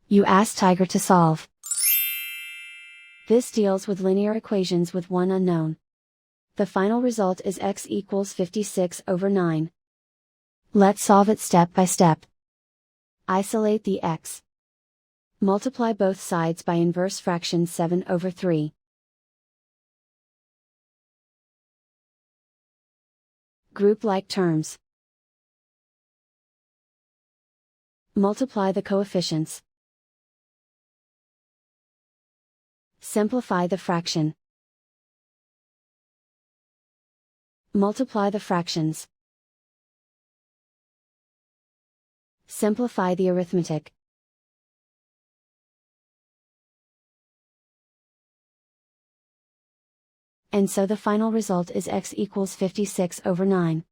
You ask Tiger to solve. This deals with linear equations with one unknown. The final result is x equals 56/9. Let's solve it step by step. Isolate the x. Multiply both sides by inverse fraction 7/3. Group like terms. Multiply the coefficients. Simplify the fraction. Multiply the fractions. Simplify the arithmetic. And so the final result is x equals 56/9.